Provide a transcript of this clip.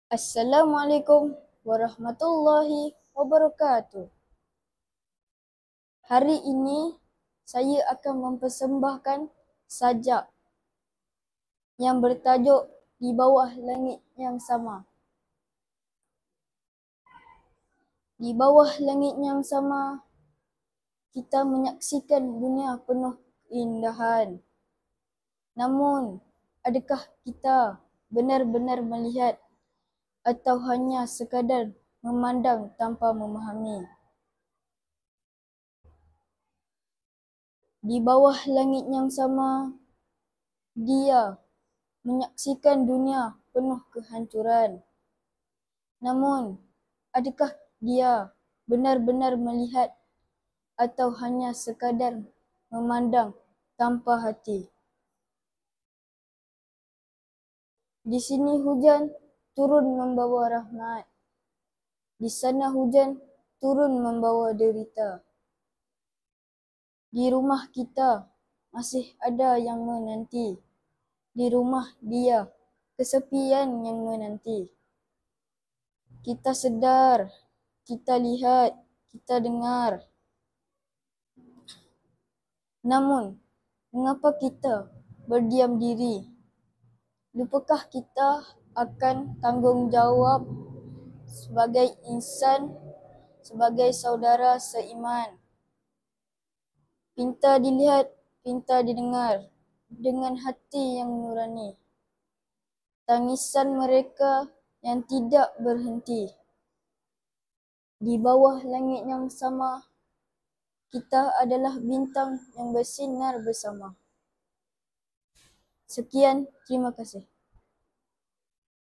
Assalamualaikum warahmatullahi wabarakatuh. Hari ini saya akan mempersembahkan sajak yang bertajuk Di Bawah Langit yang Sama. Di bawah langit yang sama, kita menyaksikan dunia penuh keindahan. Namun, adakah kita benar-benar melihat atau hanya sekadar memandang tanpa memahami? Di bawah langit yang sama, dia menyaksikan dunia penuh kehancuran. Namun, adakah dia benar-benar melihat atau hanya sekadar memandang tanpa hati? Di sini hujan turun membawa rahmat. Di sana hujan turun membawa derita. Di rumah kita masih ada yang menanti. Di rumah dia kesepian yang menanti. Kita sedar, kita lihat, kita dengar. Namun, mengapa kita berdiam diri? Lupakah kita akan tanggungjawab sebagai insan, sebagai saudara seiman? Pinta dilihat, pinta didengar dengan hati yang nurani. Tangisan mereka yang tidak berhenti. Di bawah langit yang sama, kita adalah bintang yang bersinar bersama. Sekian, terima kasih.